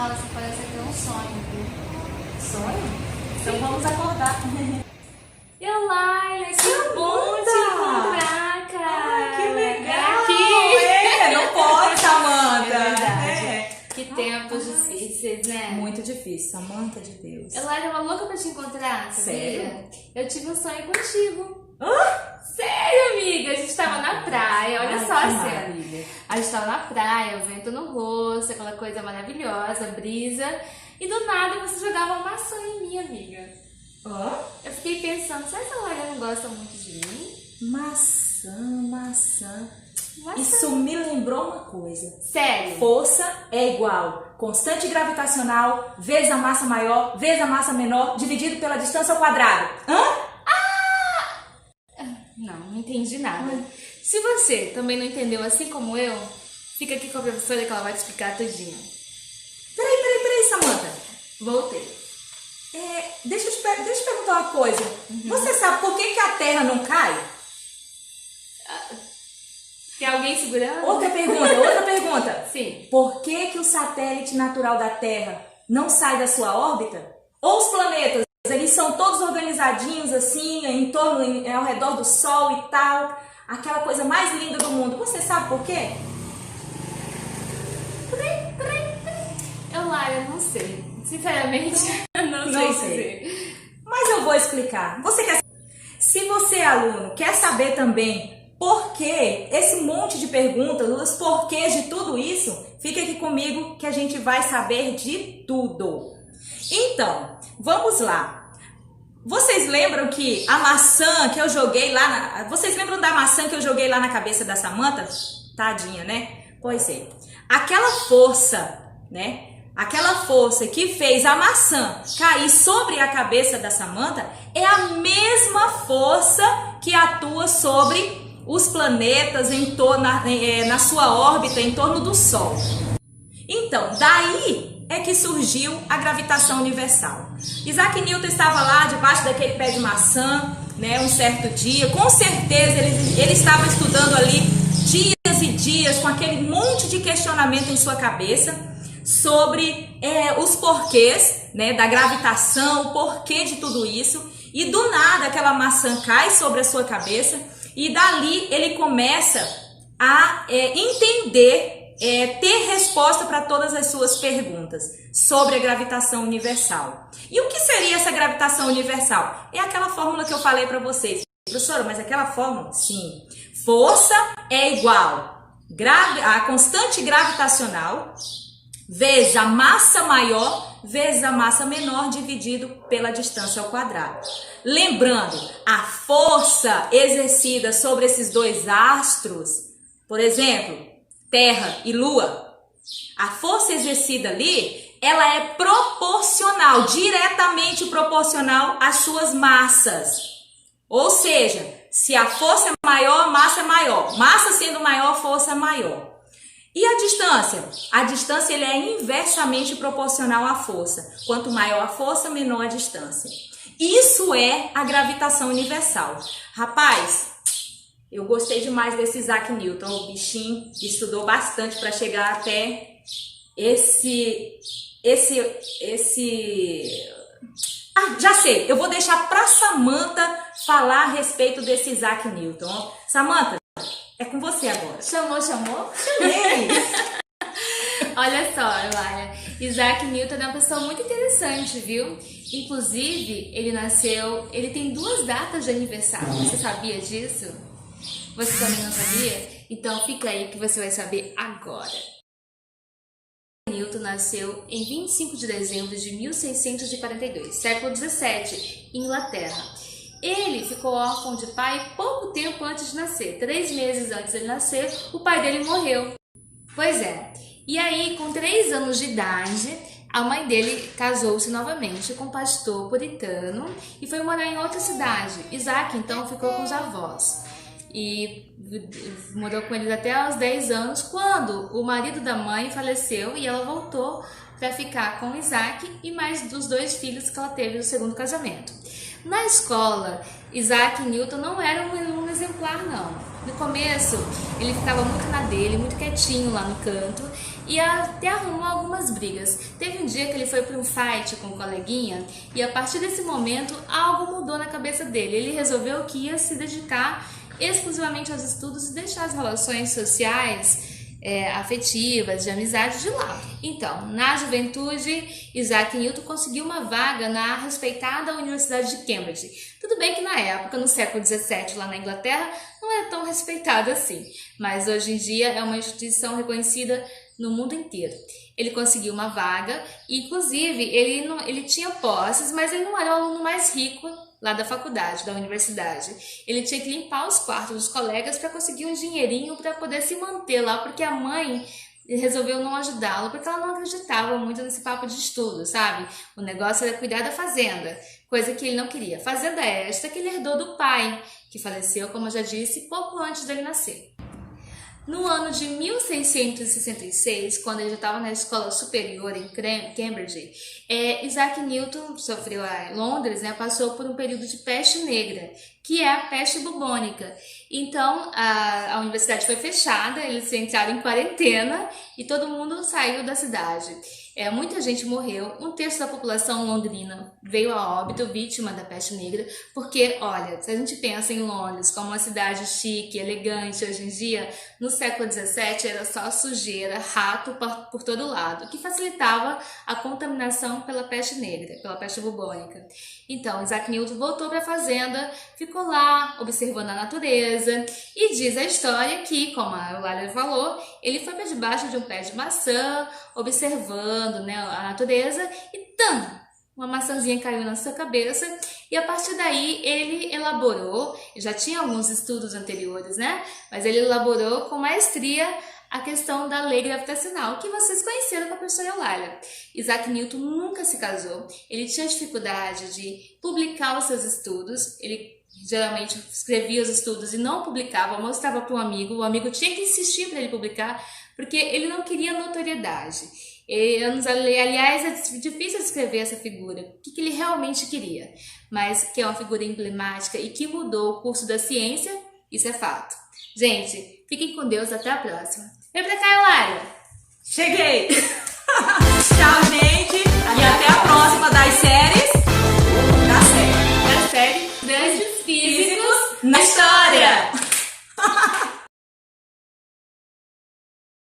Nossa, parece que é um sonho, viu? Sonho? Então vamos acordar. Eu, Laila, que bom te encontrar, cara. Ai, que legal. É aqui. Não pode, Samanta. É verdade. Que tempos difíceis, né? Muito difícil, Samanta de Deus. Eu, Laila, tava louca pra te encontrar, sabia? Sério? Eu tive um sonho contigo. Hã? Sério, amiga? A gente tava na praia, olha Ai, só que a cena. maravilha. A gente tava na praia, o vento no rosto, aquela coisa maravilhosa, brisa. E do nada você jogava uma maçã em mim, amiga. Hã? Eu fiquei pensando, será que a Laila não gosta muito de mim? Maçã. Maçã. Isso me lembrou uma coisa. Sério? Força é igual constante gravitacional vezes a massa maior vezes a massa menor dividido pela distância ao quadrado. Hã? Não entendi nada. Se você também não entendeu assim como eu, fica aqui com a professora que ela vai te explicar tudinho. Peraí, Samanta. Voltei. Deixa eu te perguntar uma coisa. Você sabe por que a Terra não cai? Tem alguém segurando? Outra pergunta. Sim. Por que o satélite natural da Terra não sai da sua órbita? Ou os planetas, eles são todos organizadinhos assim, ao redor do Sol e tal, aquela coisa mais linda do mundo. Você sabe por quê? Eu, Laila, não sei. Sinceramente, não sei dizer. Mas eu vou explicar. Se você é aluno, quer saber também por que esse monte de perguntas, os porquês de tudo isso, fica aqui comigo que a gente vai saber de tudo. Então, vamos lá. Vocês lembram que a maçã que eu joguei lá Vocês lembram da maçã que eu joguei lá na cabeça da Samanta? Tadinha, né? Pois é. Aquela força, né? Aquela força que fez a maçã cair sobre a cabeça da Samanta é a mesma força que atua sobre os planetas na sua órbita em torno do Sol. Então, daí é que surgiu a gravitação universal. Isaac Newton estava lá debaixo daquele pé de maçã, né, um certo dia. Com certeza ele estava estudando ali dias e dias com aquele monte de questionamento em sua cabeça sobre os porquês, né, da gravitação, o porquê de tudo isso. E do nada aquela maçã cai sobre a sua cabeça e dali ele começa a entender, ter resposta para todas as suas perguntas sobre a gravitação universal. E o que seria essa gravitação universal? É aquela fórmula que eu falei para vocês. Professora, mas aquela fórmula? Sim. Força é igual a constante gravitacional vezes a massa maior vezes a massa menor dividido pela distância ao quadrado. Lembrando, a força exercida sobre esses dois astros, por exemplo, Terra e Lua, a força exercida ali, ela é proporcional, diretamente proporcional às suas massas. Ou seja, se a força é maior, a massa é maior. Massa sendo maior, força é maior. E a distância? A distância ele é inversamente proporcional à força. Quanto maior a força, menor a distância. Isso é a gravitação universal. Rapaz, eu gostei demais desse Isaac Newton. O bichinho estudou bastante para chegar até já sei. Eu vou deixar para Samanta falar a respeito desse Isaac Newton. Samanta, é com você agora. Chamou? Chamei. Olha só, Laila, Isaac Newton é uma pessoa muito interessante, viu? Inclusive, ele tem 2 datas de aniversário. Você sabia disso? Você também não sabia? Então fica aí que você vai saber agora. Newton nasceu em 25 de dezembro de 1642, século 17, Inglaterra. Ele ficou órfão de pai pouco tempo antes de nascer. 3 meses antes de ele nascer, o pai dele morreu. Pois é. E aí, com 3 anos de idade, a mãe dele casou-se novamente com um pastor puritano e foi morar em outra cidade. Isaac, então, ficou com os avós. E morou com eles até aos 10 anos, quando o marido da mãe faleceu e ela voltou para ficar com Isaac e mais dos 2 filhos que ela teve no segundo casamento. Na escola, Isaac Newton não era um exemplar, não. No começo, ele ficava muito na dele, muito quietinho lá no canto e até arrumou algumas brigas. Teve um dia que ele foi para um fight com um coleguinha e a partir desse momento algo mudou na cabeça dele. Ele resolveu que ia se dedicar exclusivamente aos estudos e deixar as relações sociais afetivas, de amizade de lado. Então, na juventude, Isaac Newton conseguiu uma vaga na respeitada Universidade de Cambridge. Tudo bem que na época, no século XVII, lá na Inglaterra, não é tão respeitada assim, mas hoje em dia é uma instituição reconhecida no mundo inteiro. Ele conseguiu uma vaga, e inclusive ele tinha posses, mas ele não era o aluno mais rico lá da faculdade, da universidade. Ele tinha que limpar os quartos dos colegas para conseguir um dinheirinho para poder se manter lá, porque a mãe resolveu não ajudá-lo, porque ela não acreditava muito nesse papo de estudo, sabe? O negócio era cuidar da fazenda, coisa que ele não queria. Fazenda esta que ele herdou do pai, que faleceu, como eu já disse, pouco antes dele nascer. No ano de 1666, quando ele já estava na escola superior em Cambridge, Isaac Newton sofreu em Londres, né, passou por um período de peste negra, que é a peste bubônica. Então, a universidade foi fechada, eles entraram em quarentena e todo mundo saiu da cidade. Muita gente morreu, um terço da população londrina veio a óbito vítima da peste negra, porque, olha, se a gente pensa em Londres como uma cidade chique, elegante hoje em dia, no século XVII era só sujeira, rato por todo lado, que facilitava a contaminação pela peste negra, pela peste bubônica. Então, Isaac Newton voltou para a fazenda, ficou lá observando a natureza e diz a história que, como a Eulália falou, ele foi para debaixo de um pé de maçã, observando, né, a natureza e uma maçãzinha caiu na sua cabeça e a partir daí ele elaborou, já tinha alguns estudos anteriores, né, mas ele elaborou com maestria a questão da lei gravitacional, que vocês conheceram com a professora Eulália. Isaac Newton nunca se casou, ele tinha dificuldade de publicar os seus estudos, ele geralmente escrevia os estudos e não publicava, mostrava para um amigo, o amigo tinha que insistir para ele publicar, porque ele não queria notoriedade. Aliás, é difícil descrever essa figura, o que ele realmente queria, mas que é uma figura emblemática e que mudou o curso da ciência, isso é fato. Gente, fiquem com Deus, até a próxima. Vem pra cá, Eulália! Cheguei! Tchau, gente! E até a próxima das séries da série Grandes Físicos na História!